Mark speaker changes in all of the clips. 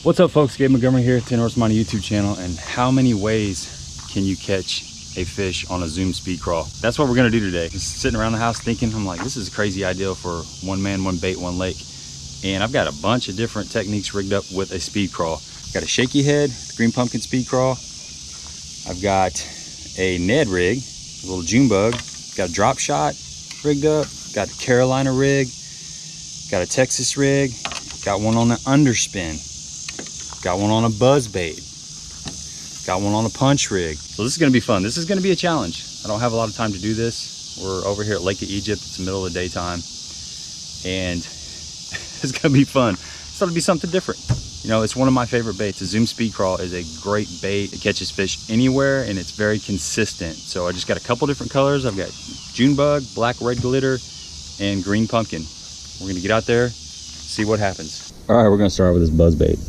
Speaker 1: What's up, folks? Gabe Montgomery here, 10 Horse Money YouTube channel. And how many ways can you catch a fish on a Zoom Speed Craw? That's what we're gonna do today. Just sitting around the house thinking, I'm like, this is a crazy idea for one man, one bait, one lake. And I've got a bunch of different techniques rigged up with a Speed Craw. Got a Shaky head, green pumpkin Speed Craw. I've got a Ned rig, a little June bug. Got a drop shot rigged up. Got a Carolina rig. Got a Texas rig. Got one on an underspin. Got one on a Buzzbait. Got one on a punch rig. So this is gonna be fun. This is gonna be a challenge. I don't have a lot of time to do this. We're over here at Lake of Egypt. It's the middle of the daytime. And it's gonna be fun. So it'll be something different. You know, it's one of my favorite baits. The Zoom Speed Craw is a great bait. It catches fish anywhere and it's very consistent. So I just got a couple different colors. I've got June bug, black red glitter, and green pumpkin. We're gonna get out there, see what happens. All right, we're gonna start with this Buzzbait.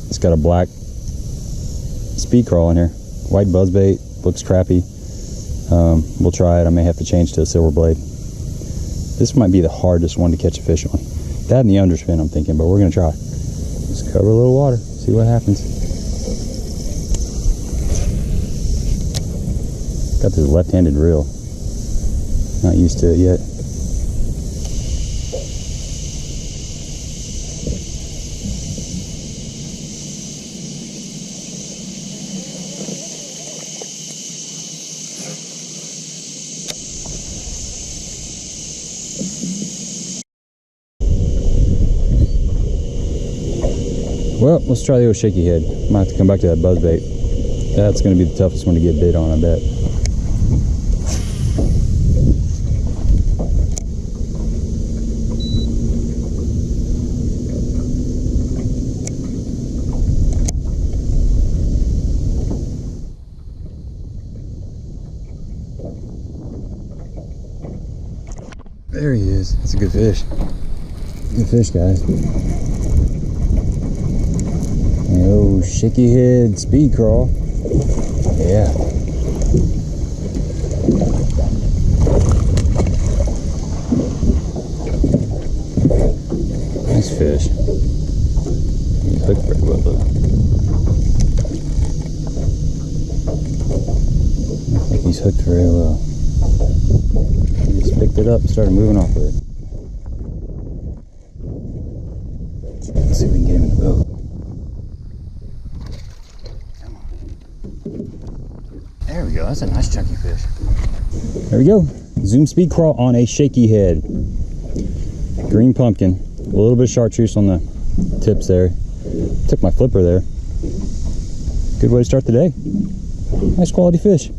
Speaker 1: It's got a black Speed Craw in here. White Buzzbait, looks crappy. We'll try it. I may have to change to a silver blade. This might be the hardest one to catch a fish on. That and the underspin, I'm thinking, but we're gonna try. Just cover a little water, see what happens. Got this left-handed reel. Not used to it yet. Well, let's try the old Shaky head. Might have to come back to that Buzzbait. That's going to be the toughest one to get bit on, I bet. There he is. That's a good fish. Good fish, guys. Oh, Shaky head Speed Craw. Yeah. Nice fish. He's hooked pretty well though. I think he's hooked very well. He just picked it up and started moving off with it. Let's see if we can get him in the boat. There we go, that's a nice chunky fish. There we go, Zoom Speed Craw on a Shaky head. Green pumpkin, a little bit of chartreuse on the tips there. Took my flipper there. Good way to start the day. Nice quality fish.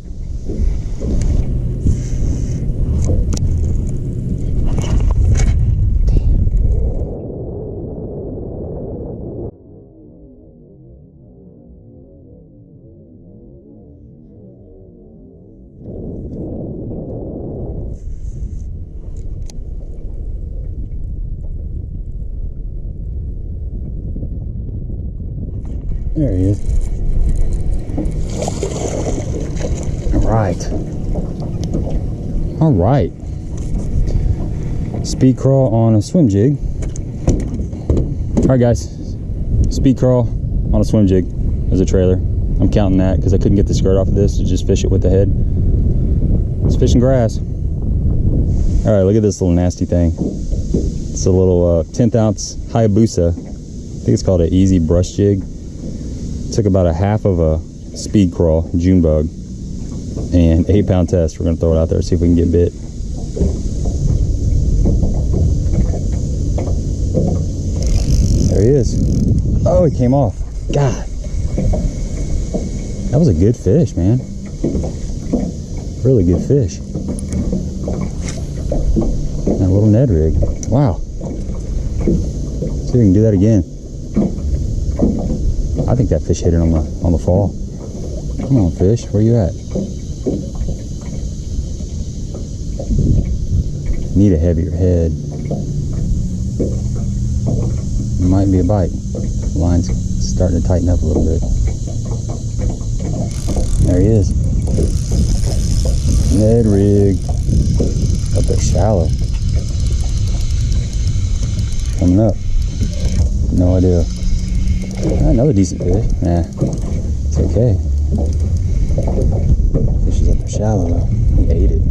Speaker 1: There he is. All right. Speed Craw on a swim jig. All right, guys. Speed Craw on a swim jig as a trailer. I'm counting that because I couldn't get the skirt off of this to just fish it with the head. It's fishing grass. All right, look at this little nasty thing. It's a little 10th ounce Hayabusa. I think it's called an easy brush jig. Took about a half of a Speed Craw June bug and 8-pound test. We're gonna throw it out there, see if we can get bit. There he is. Oh, he came off. God, that was a good fish, man. Really good fish. That little Ned rig. Wow. See if we can do that again. I think that fish hit it on the fall. Come on, fish, where you at? Need a heavier head. Might be a bite. The line's starting to tighten up a little bit. There he is. Ned rig. Up there shallow. Coming up. No idea. Another decent fish. Nah, it's okay. Fish is up there shallow though. He ate it.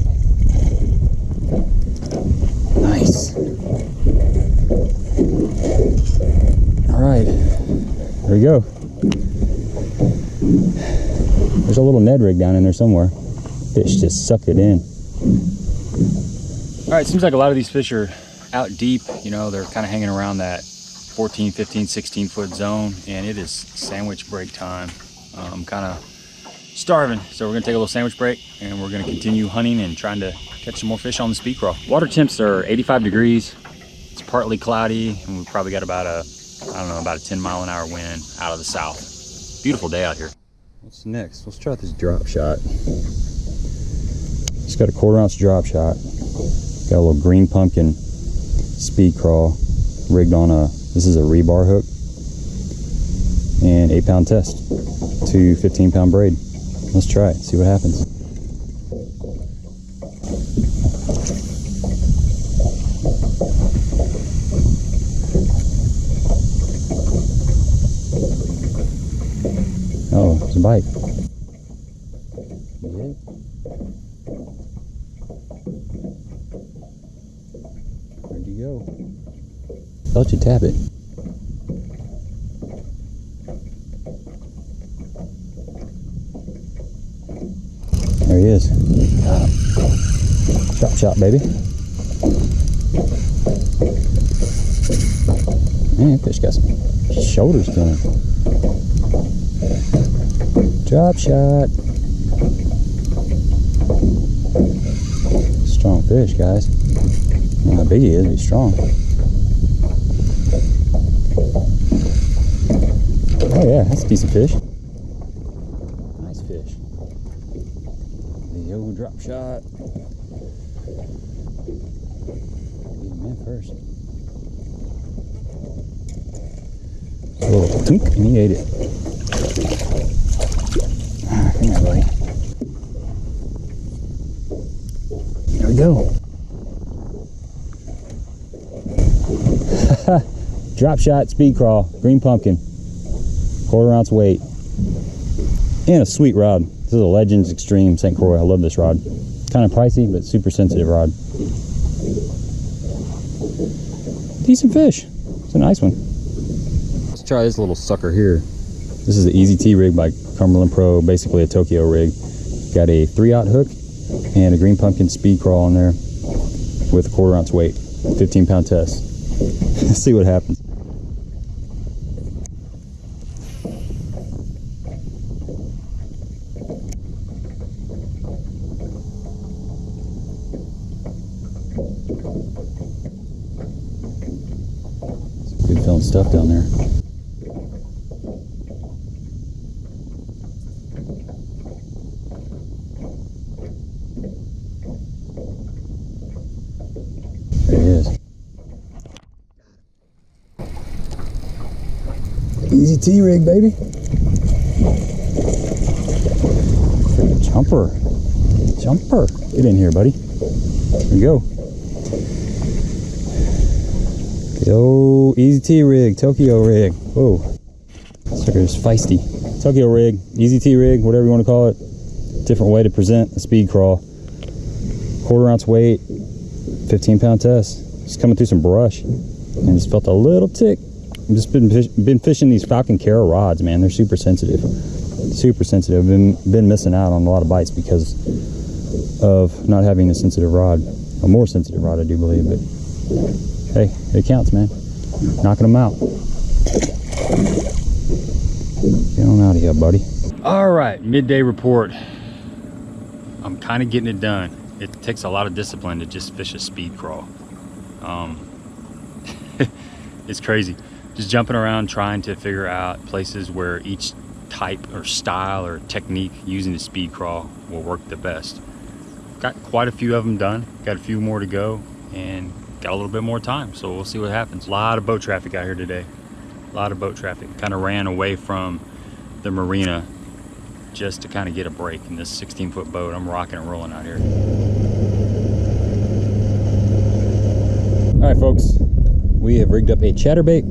Speaker 1: Nice. All right, there we go. There's a little Ned rig down in there somewhere. Fish just sucked it in. All right, seems like a lot of these fish are out deep. You know, they're kind of hanging around that 14, 15, 16 foot zone, and it is sandwich break time. I'm kind of starving, so we're gonna take a little sandwich break and we're gonna continue hunting and trying to catch some more fish on the Speed Craw. Water temps are 85 degrees. It's partly cloudy, and we've probably got about a, I don't know, about a 10-mile-an-hour wind out of the south. Beautiful day out here. What's next? Let's try this drop shot. Just got a 1/4 ounce drop shot. Got a little green pumpkin Speed Craw rigged on a, this is a rebar hook, and 8-pound test to 15-pound braid. Let's try it, see what happens. Oh, it's a bite. You get it? Where'd you go? Felt you tap it. There he is. Drop shot, baby. Man, fish got some shoulders to him. Drop shot. Strong fish, guys. I don't know how big he is, but he's strong. Oh yeah, that's a decent fish. Nice fish. The old drop shot. Get him in first. A little tink, and he ate it. Come here, buddy. There we go. Drop shot Speed Craw, green pumpkin, 1/4 ounce weight, and a sweet rod. This is a Legends Extreme St. Croix. I love this rod. Kind of pricey, but super sensitive rod. Decent fish. It's a nice one. Let's try this little sucker here. This is the Easy T rig by Cumberland Pro, basically a Tokyo rig. Got a 3/0 hook and a green pumpkin Speed Craw on there with a 1/4 ounce weight, 15-pound test. Let's see what happens. Some good filling stuff down there. There he is. Easy T rig, baby. Jumper. Jumper. Get in here, buddy. There we go. The old Easy T rig, Tokyo rig. Whoa. Sucker's feisty. Tokyo rig, Easy T rig, whatever you want to call it. Different way to present a Speed Craw. 1/4 ounce weight, 15-pound test. Just coming through some brush and just felt a little tick. I've just been fishing these Falcon Cara rods, man. They're super sensitive. Super sensitive. Been missing out on a lot of bites because of not having a sensitive rod. A more sensitive rod, I do believe, but hey, it counts, man. Knocking them out. Get on out of here, buddy. All right, midday report. I'm kind of getting it done. It takes a lot of discipline to just fish a Speed Craw. It's crazy. Just jumping around trying to figure out places where each type or style or technique using the Speed Craw will work the best. Got quite a few of them done. Got a few more to go and got a little bit more time, so we'll see what happens. A lot of boat traffic out here today. A lot of boat traffic. Kind of ran away from the marina just to kind of get a break in this 16-foot boat. I'm rocking and rolling out here. All right, folks, we have rigged up a Chatterbait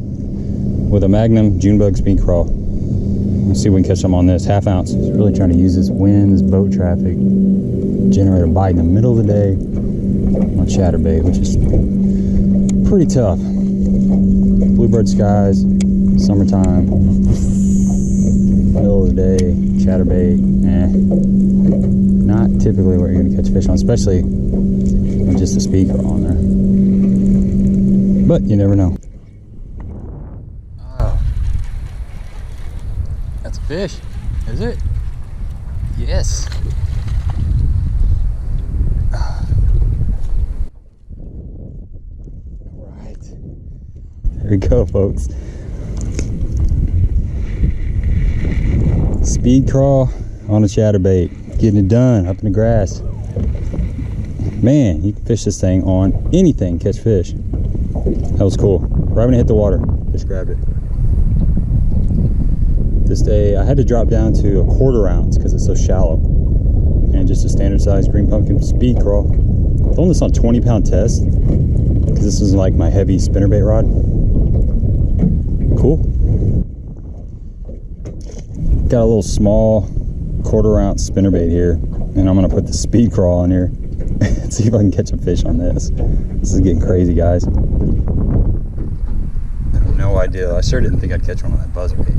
Speaker 1: with a Magnum June Bug Speed Craw. Let's see if we can catch some on this. 1/2 ounce. Just really trying to use this wind, this boat traffic, generate a bite in the middle of the day on Chatterbait, which is pretty tough. Bluebird skies, summertime, middle of the day, Chatterbait, not typically where you're going to catch fish on, especially with just the Speed Craw on there. But you never know. Oh, that's a fish, is it? Yes. There we go, folks. Speed Craw on a Chatterbait, getting it done up in the grass. Man, you can fish this thing on anything, catch fish. That was cool. Right when it hit the water, just grabbed it. This day I had to drop down to a 1/4 ounce because it's so shallow, and just a standard size green pumpkin Speed Craw. I'm throwing this on 20-pound test because this is like my heavy spinnerbait rod. Cool. Got a little small 1/4 ounce spinnerbait here, and I'm gonna put the Speed Craw on here and see if I can catch a fish on this. This is getting crazy, guys. I have no idea. I sure didn't think I'd catch one on that Buzzbait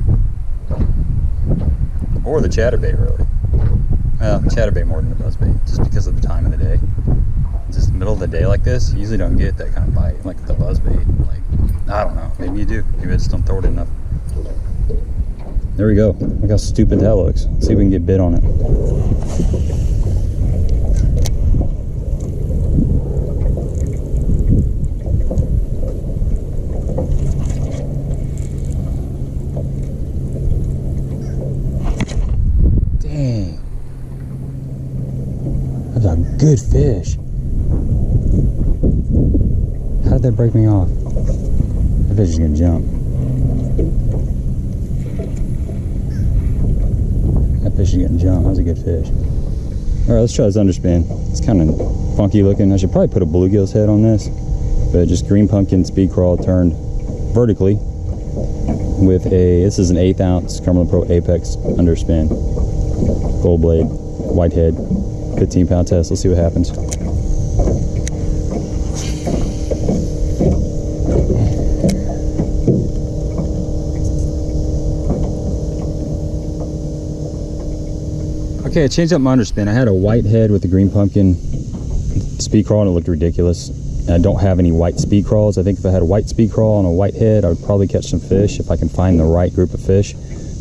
Speaker 1: or the Chatterbait, really. Well, Chatterbait more than the Buzzbait, just because of the time of the day. Just middle of the day like this, you usually don't get that kind of bite like the Buzzbait. Like, I don't know, maybe you do. Maybe I just don't throw it enough. There we go. Look how stupid that looks. Let's see if we can get bit on it. Dang. That's a good fish. How did that break me off? That fish is gonna jump. That fish is getting jumped. That was a good fish. All right, let's try this underspin. It's kind of funky looking. I should probably put a bluegill's head on this, but just green pumpkin Speed Craw turned vertically with a, this is an 1/8 ounce Cumberland Pro Apex underspin, gold blade, white head, 15-pound test. Let's see what happens. Okay, I changed up my underspin. I had a white head with the green pumpkin Speed Craw and it looked ridiculous. And I don't have any white Speed Craws. I think if I had a white Speed Craw on a white head, I would probably catch some fish if I can find the right group of fish.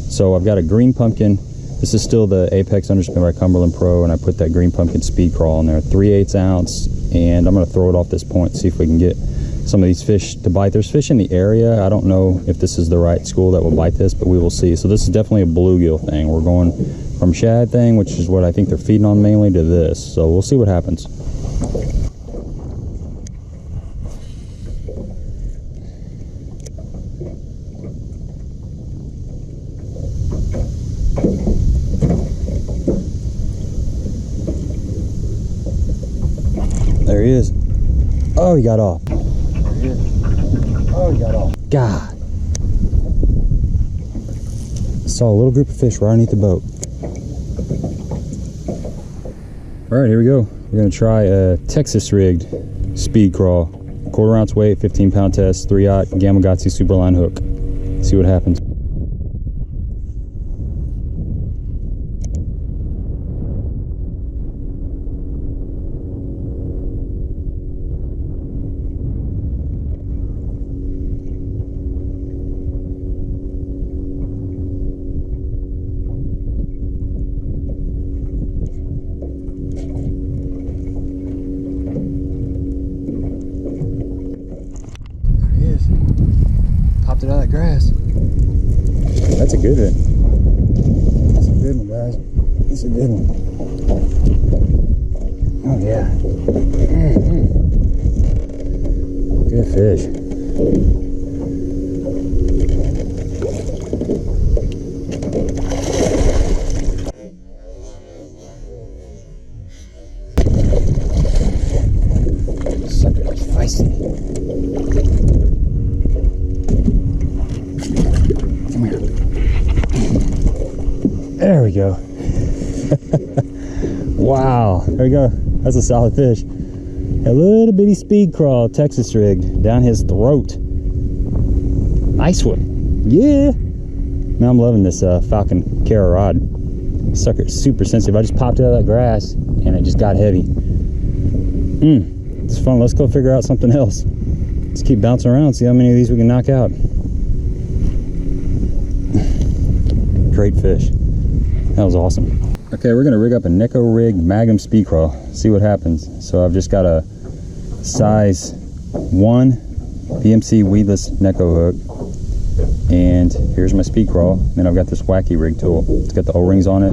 Speaker 1: So I've got a green pumpkin. This is still the Apex underspin by Cumberland Pro, and I put that green pumpkin Speed Craw on there, 3/8 ounce, and I'm gonna throw it off this point, see if we can get some of these fish to bite. There's fish in the area. I don't know if this is the right school that will bite this, but we will see. So this is definitely a bluegill thing. We're going from shad thing, which is what I think they're feeding on mainly, to this. So we'll see what happens. There he is. Oh, he got off. There he is. Oh, he got off. God. Saw a little group of fish right underneath the boat. All right, here we go. We're gonna try a Texas rigged Speed Craw, 1/4 ounce weight, 15-pound test, 3/0 Gamakatsu Superline hook. See what happens. Popped it out of that grass. That's a good one. That's a good one, guys. That's a good one. Oh yeah. Good fish. Sucker is feisty. There we go. Wow, there we go. That's a solid fish. A little bitty speed craw Texas rig down his throat. Nice one. Yeah. Man, I'm loving this Falcon Cara rod. Sucker's super sensitive. I just popped it out of that grass and it just got heavy. It's fun. Let's go figure out something else. Let's keep bouncing around, see how many of these we can knock out. Great fish. That was awesome. Okay, we're gonna rig up a Neko rig Magnum speed craw. See what happens. So I've just got a size 1 BMC weedless Neko hook. And here's my speed craw. Then I've got this wacky rig tool. It's got the O-rings on it.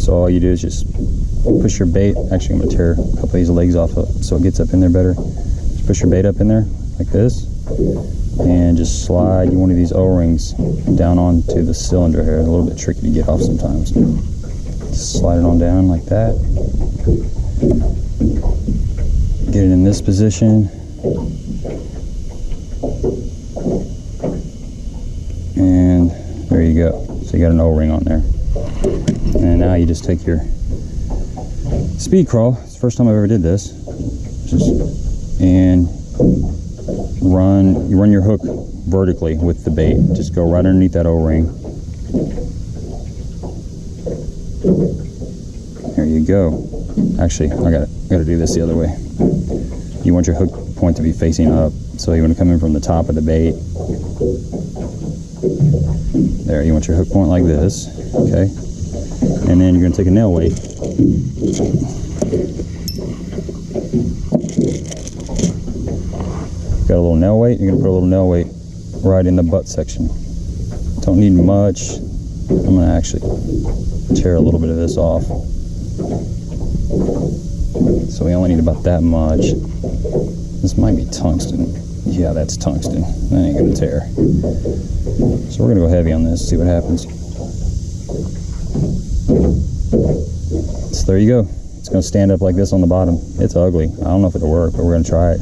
Speaker 1: So all you do is just push your bait. Actually, I'm gonna tear a couple of these legs off so it gets up in there better. Just push your bait up in there like this, and just slide one of these O-rings down onto the cylinder here. A little bit tricky to get off sometimes. Just slide it on down like that. Get it in this position. And there you go. So you got an O-ring on there. And now you just take your speed craw. It's the first time I've ever did this. And you run your hook vertically with the bait. Just go right underneath that O-ring. There you go. Actually, I gotta do this the other way. You want your hook point to be facing up. So you want to come in from the top of the bait. There, you want your hook point like this, okay? And then you're going to take a nail weight. Got a little nail weight, you're going to put a little nail weight right in the butt section. Don't need much. I'm going to actually tear a little bit of this off. So we only need about that much. This might be tungsten. Yeah, that's tungsten. That ain't going to tear. So we're going to go heavy on this, see what happens. So there you go. It's going to stand up like this on the bottom. It's ugly. I don't know if it'll work, but we're going to try it.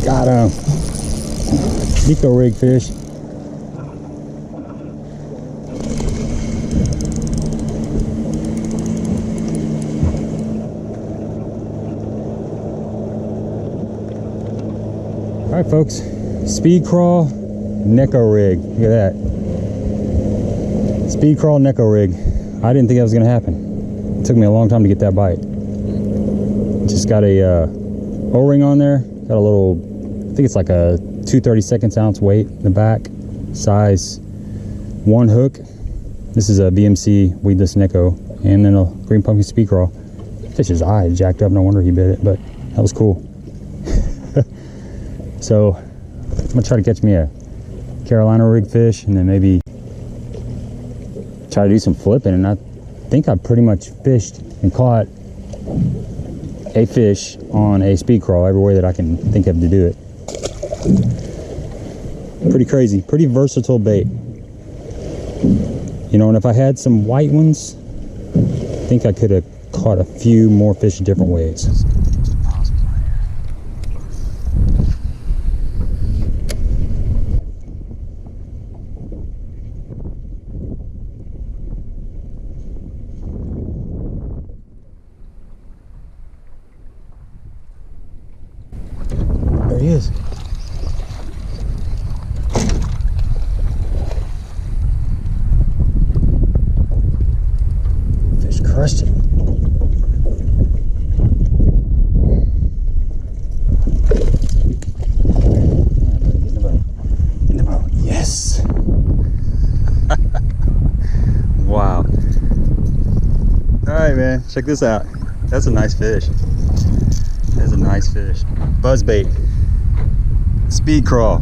Speaker 1: Got him. Neko rig fish. All right, folks. Speed craw, Neko rig. Look at that. Speed craw, Neko rig. I didn't think that was going to happen. It took me a long time to get that bite. Just got a O-ring on there. Got a little, I think it's like a 2/32 ounce weight in the back. Size 1 hook. This is a BMC weedless Neko. And then a green pumpkin speed craw. Fish's eye jacked up. No wonder he bit it, but that was cool. So I'm gonna try to catch me a Carolina rig fish and then maybe try to do some flipping. And I think I pretty much fished and caught a fish on a speed craw every way that I can think of to do it. Pretty crazy, pretty versatile bait. You know, and if I had some white ones, I think I could have caught a few more fish different ways. There he is. Fish crushed it. In the boat. Yes. Wow. All right, man. Check this out. That's a nice fish. That's a nice fish. Buzzbait. Speed craw.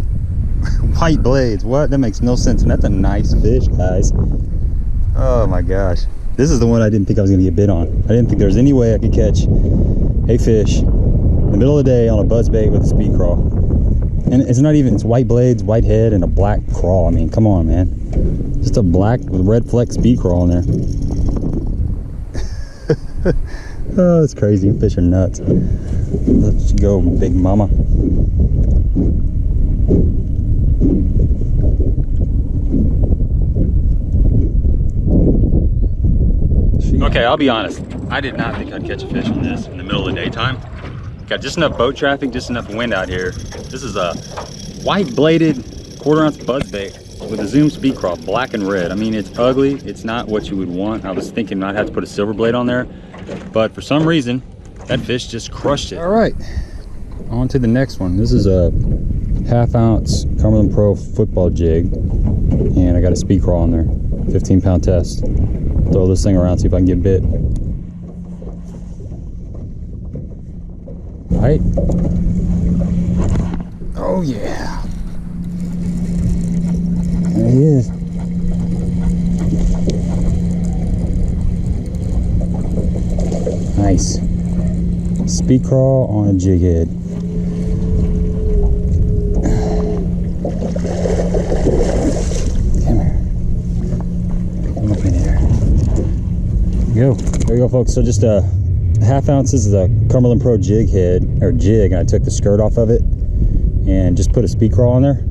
Speaker 1: White blades. What? That makes no sense. And that's a nice fish, guys. Oh my gosh. This is the one I didn't think I was going to get bit on. I didn't think there was any way I could catch a fish in the middle of the day on a buzzbait with a speed craw. And it's not even, it's white blades, white head, and a black craw. I mean, come on, man. Just a black with red fleck speed craw in there. Oh, it's crazy. Fish are nuts. Let's go, big mama. Okay, I'll be honest. I did not think I'd catch a fish on this in the middle of the daytime. Got just enough boat traffic, just enough wind out here. This is a white bladed 1/4 ounce buzzbait with a Zoom Speed Craw, black and red. I mean, it's ugly. It's not what you would want. I was thinking I'd have to put a silver blade on there, but for some reason, that fish just crushed it. All right, on to the next one. This is a 1/2 ounce Cumberland Pro football jig, and I got a Speed Craw on there, 15-pound test. Throw this thing around, see if I can get bit. Right? Oh yeah. There he is. Nice. Speed Craw on a jig head. Come here. Come up in here. Go. There you go, folks. So just 1/2 ounce. This is a Cumberland Pro jig head, or jig, and I took the skirt off of it and just put a Speed Craw on there.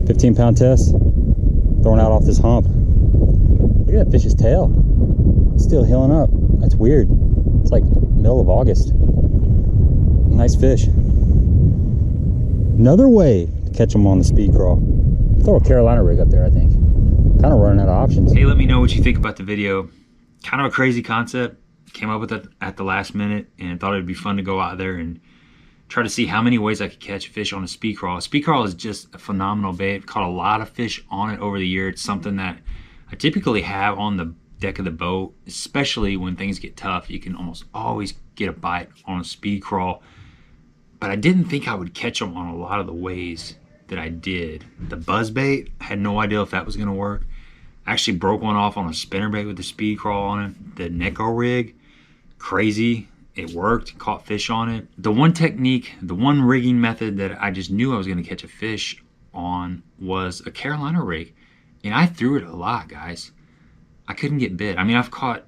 Speaker 1: 15-pound test. Throwing out off this hump. Look at that fish's tail. It's still healing up. That's weird. It's like middle of August. Nice fish. Another way to catch them on the Speed Craw. Throw a Carolina rig up there, I think. Kind of running out of options.
Speaker 2: Hey, let me know what you think about the video. Kind of a crazy concept. Came up with it at the last minute and thought it'd be fun to go out there and try to see how many ways I could catch a fish on a Speed Craw. Speed Craw is just a phenomenal bait. I've caught a lot of fish on it over the year. It's something that I typically have on the deck of the boat, especially when things get tough. You can almost always get a bite on a Speed Craw, but I didn't think I would catch them on a lot of the ways that I did. The Buzzbait, I had no idea if that was going to work. I actually broke one off on a spinnerbait with the Speed Craw on it. The Neko rig, crazy. It worked, caught fish on it. The one technique, the one rigging method that I just knew I was going to catch a fish on was a Carolina rig. And I threw it a lot, guys. I couldn't get bit. I mean, I've caught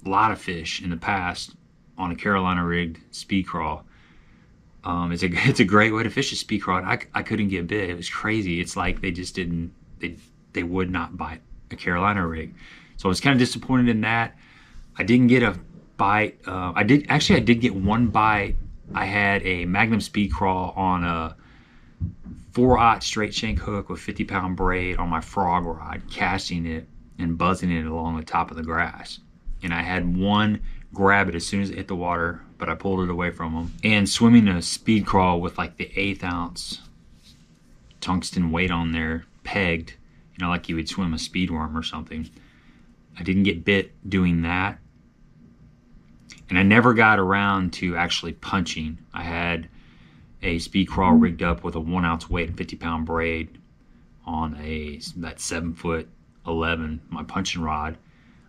Speaker 2: a lot of fish in the past on a Carolina rigged Speed Craw. It's a great way to fish a Speed Craw. And I couldn't get bit. It was crazy. It's like they just didn't, they would not bite a Carolina rig. So I was kind of disappointed in that. I didn't get a bite. I did get one bite. I had a Magnum Speed Craw on a 4/0 straight shank hook with 50-pound braid on my frog rod, casting it and buzzing it along the top of the grass. And I had one grab it as soon as it hit the water, but I pulled it away from him. And swimming a Speed Craw with like the 1/8 ounce tungsten weight on there, pegged, you know, like you would swim a speed worm or something. I didn't get bit doing that. And I never got around to actually punching. I had a Speed Craw rigged up with a 1 ounce weight and 50-pound braid on that 7'11", my punching rod.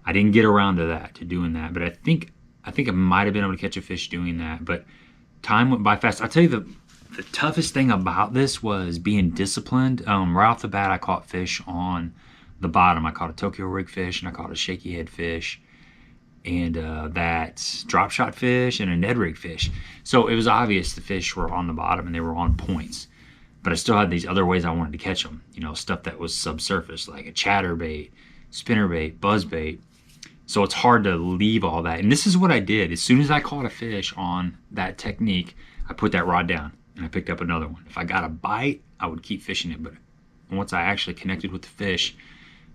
Speaker 2: I didn't get around to doing that, but I think I might have been able to catch a fish doing that. But time went by fast. I'll tell you the toughest thing about this was being disciplined. Right off the bat, I caught fish on the bottom. I caught a Tokyo rig fish and I caught a shaky head fish, and that drop shot fish and a Ned rig fish. So it was obvious the fish were on the bottom and they were on points, but I still had these other ways I wanted to catch them, you know, stuff that was subsurface, like a Chatterbait, Spinnerbait, Buzzbait. So it's hard to leave all that. And this is what I did. As soon as I caught a fish on that technique, I put that rod down and I picked up another one. If I got a bite, I would keep fishing it, but once I actually connected with the fish,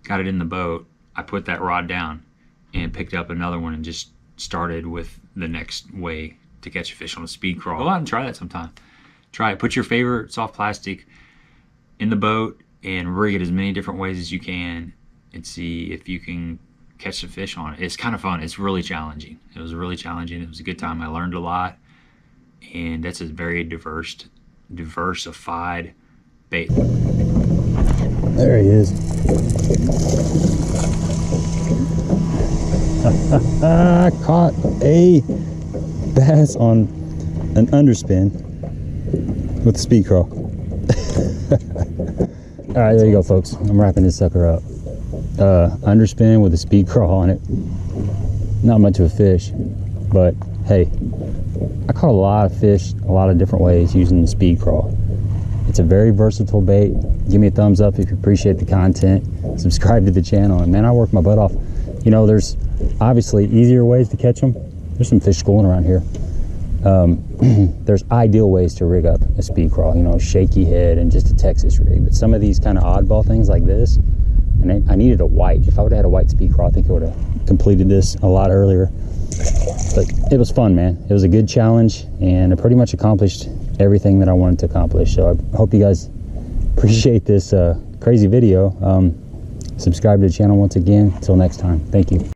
Speaker 2: got it in the boat, I put that rod down and picked up another one and just started with the next way to catch a fish on a Speed Craw. Go out and try that sometime. Try it. Put your favorite soft plastic in the boat and rig it as many different ways as you can and see if you can catch the fish on it. It's kind of fun. It's really challenging. It was really challenging. It was a good time. I learned a lot, and that's a very diversified bait.
Speaker 1: There he is. I caught a bass on an underspin with a Speed Craw. All right, there you go, folks. I'm wrapping this sucker up. Underspin with a Speed Craw on it. Not much of a fish, but hey, I caught a lot of fish a lot of different ways using the Speed Craw. It's a very versatile bait. Give me a thumbs up if you appreciate the content. Subscribe to the channel, and man, I work my butt off. You know, there's obviously easier ways to catch them. There's some fish schooling around here. There's ideal ways to rig up a speed crawl, you know, shaky head and just a Texas rig. But some of these kind of oddball things like this, and I needed a white. If I would have had a white speed crawl, I think I would have completed this a lot earlier. But it was fun, man. It was a good challenge, and I pretty much accomplished everything that I wanted to accomplish. So I hope you guys appreciate this crazy video. Subscribe to the channel once again. Until next time, thank you.